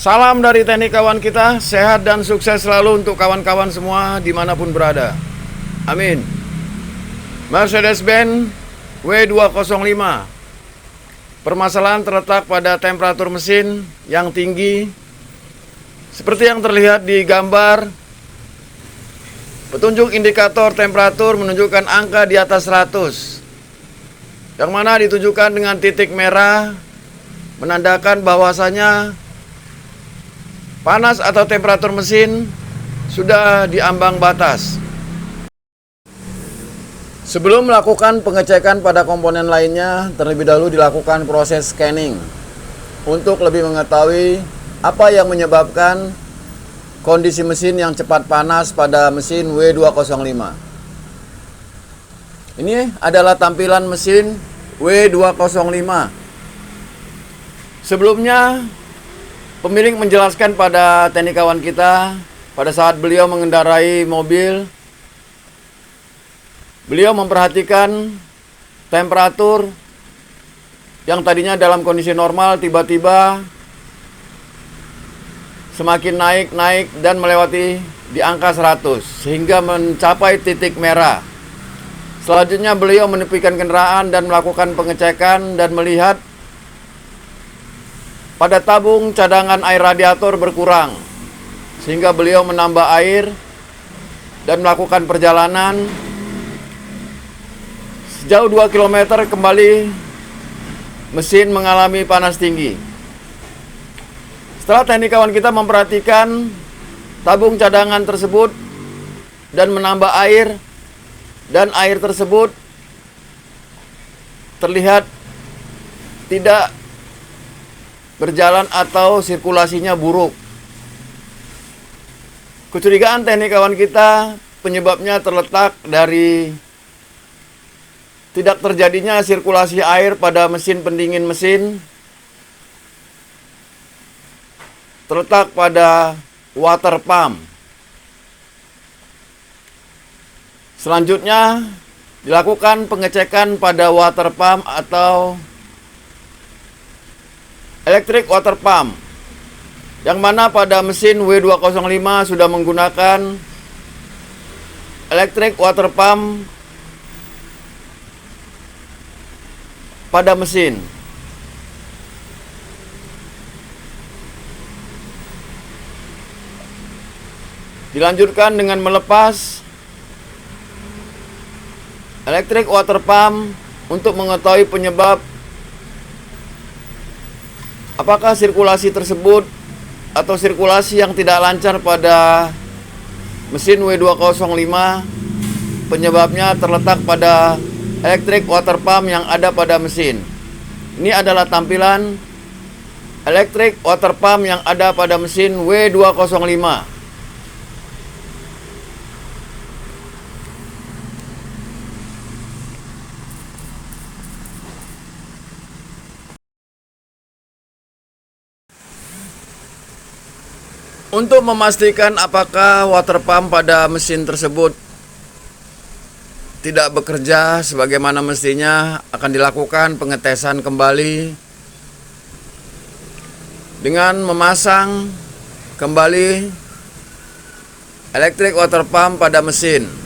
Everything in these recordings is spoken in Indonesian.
Salam dari teknik kawan kita, sehat dan sukses selalu untuk kawan-kawan semua dimanapun berada. Amin. Mercedes-Benz W205. Permasalahan terletak pada temperatur mesin yang tinggi. Seperti yang terlihat di gambar, petunjuk indikator temperatur menunjukkan angka di atas 100, yang mana ditunjukkan dengan titik merah, menandakan bahwasanya panas atau temperatur mesin sudah di ambang batas. Sebelum melakukan pengecekan pada komponen lainnya, terlebih dahulu dilakukan proses scanning untuk lebih mengetahui apa yang menyebabkan kondisi mesin yang cepat panas pada mesin W205. Ini adalah tampilan mesin W205. Sebelumnya, pemilik menjelaskan pada teknik kawan kita, pada saat beliau mengendarai mobil, beliau memperhatikan temperatur yang tadinya dalam kondisi normal tiba-tiba semakin naik dan melewati di angka 100 sehingga mencapai titik merah. Selanjutnya beliau menepikan kendaraan dan melakukan pengecekan dan melihat pada tabung cadangan air radiator berkurang, sehingga beliau menambah air dan melakukan perjalanan sejauh 2 km. Kembali mesin mengalami panas tinggi. Setelah teknik kawan kita memperhatikan tabung cadangan tersebut dan menambah air, dan air tersebut terlihat tidak berjalan atau sirkulasinya buruk. Kecurigaan teknik kawan kita penyebabnya terletak dari tidak terjadinya sirkulasi air pada mesin pendingin mesin, terletak pada water pump. Selanjutnya dilakukan pengecekan pada water pump atau electric water pump, yang mana pada mesin W205 sudah menggunakan electric water pump pada mesin. Dilanjutkan dengan melepas electric water pump untuk mengetahui penyebab apakah sirkulasi tersebut atau sirkulasi yang tidak lancar pada mesin W205 penyebabnya terletak pada electric water pump yang ada pada mesin. Ini adalah tampilan electric water pump yang ada pada mesin W205. Untuk memastikan apakah water pump pada mesin tersebut tidak bekerja sebagaimana mestinya, akan dilakukan pengetesan kembali dengan memasang kembali electric water pump pada mesin.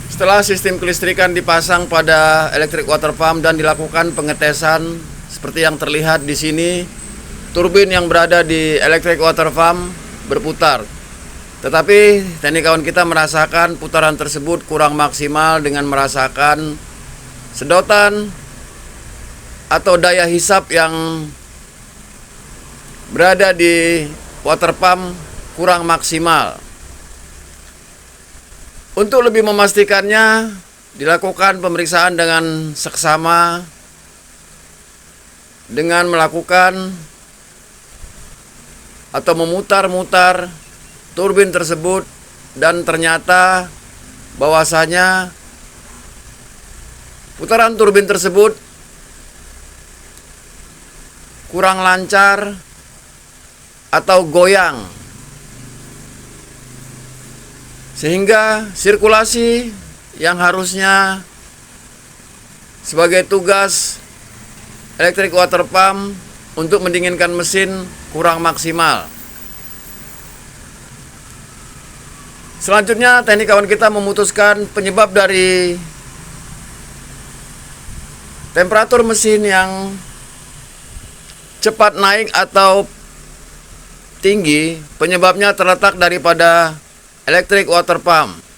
Setelah sistem kelistrikan dipasang pada electric water pump dan dilakukan pengetesan seperti yang terlihat di sini, turbin yang berada di electric water pump berputar. Tetapi teknik kawan kita merasakan putaran tersebut kurang maksimal dengan merasakan sedotan atau daya hisap yang berada di water pump kurang maksimal. Untuk lebih memastikannya, dilakukan pemeriksaan dengan seksama dengan melakukan atau memutar-mutar turbin tersebut, dan ternyata bahwasanya putaran turbin tersebut kurang lancar atau goyang, sehingga sirkulasi yang harusnya sebagai tugas electric water pump untuk mendinginkan mesin kurang maksimal. Selanjutnya, teknikawan kita memutuskan penyebab dari temperatur mesin yang cepat naik atau tinggi. Penyebabnya terletak daripada electric water pump.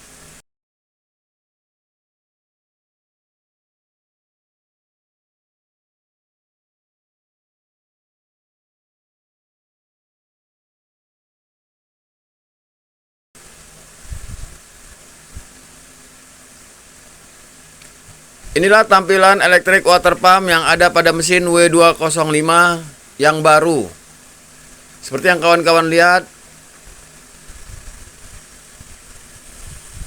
Inilah tampilan electric water pump yang ada pada mesin W205 yang baru. Seperti yang kawan-kawan lihat,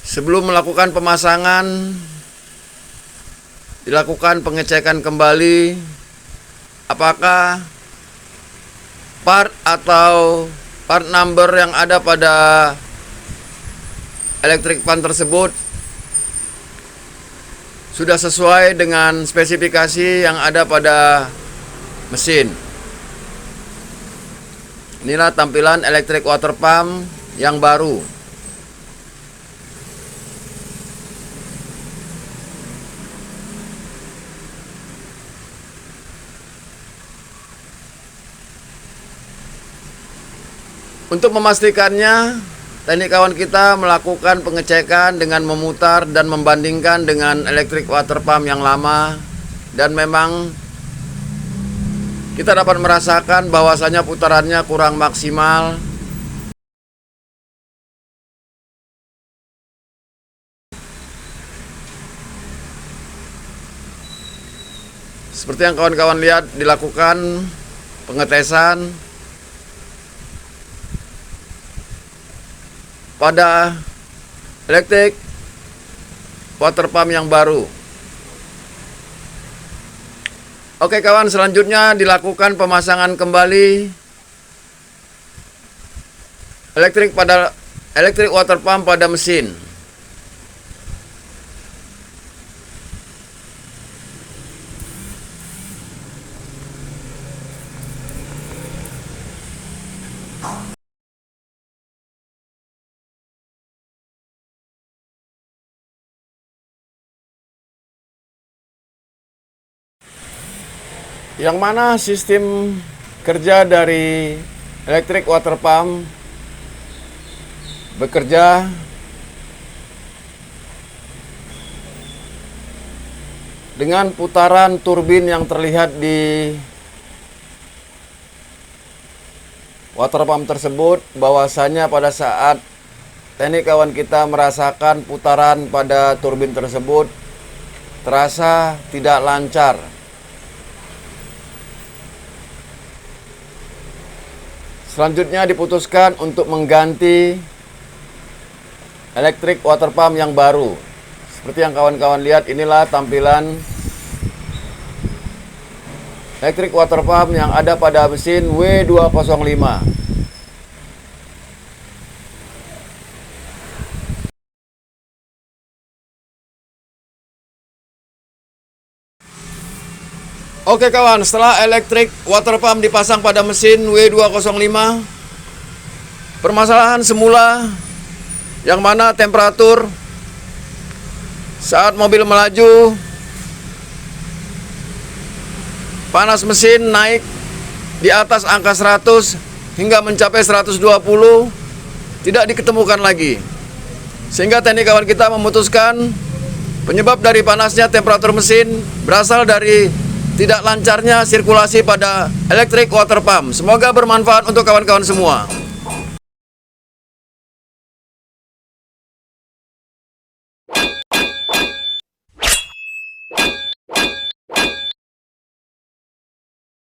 sebelum melakukan pemasangan, dilakukan pengecekan kembali apakah part atau part number yang ada pada electric pump tersebut sudah sesuai dengan spesifikasi yang ada pada mesin. Inilah tampilan electric water pump yang baru. Untuk memastikannya, teknikawan kita melakukan pengecekan dengan memutar dan membandingkan dengan electric water pump yang lama, dan memang kita dapat merasakan bahwasanya putarannya kurang maksimal. Seperti yang kawan-kawan lihat, dilakukan pengetesan pada electric water pump yang baru. Oke kawan, selanjutnya dilakukan pemasangan kembali electric water pump pada mesin. Yang mana sistem kerja dari electric water pump bekerja dengan putaran turbin yang terlihat di water pump tersebut, bahwasanya pada saat teknikawan kita merasakan putaran pada turbin tersebut terasa tidak lancar. Selanjutnya diputuskan untuk mengganti electric water pump yang baru. Seperti yang kawan-kawan lihat, inilah tampilan electric water pump yang ada pada mesin W205. Oke kawan, setelah electric water pump dipasang pada mesin W205, permasalahan semula yang mana temperatur saat mobil melaju, panas mesin naik di atas angka 100 hingga mencapai 120, tidak diketemukan lagi. Sehingga teknikawan kita memutuskan penyebab dari panasnya temperatur mesin berasal dari tidak lancarnya sirkulasi pada electric water pump. Semoga bermanfaat untuk kawan-kawan semua.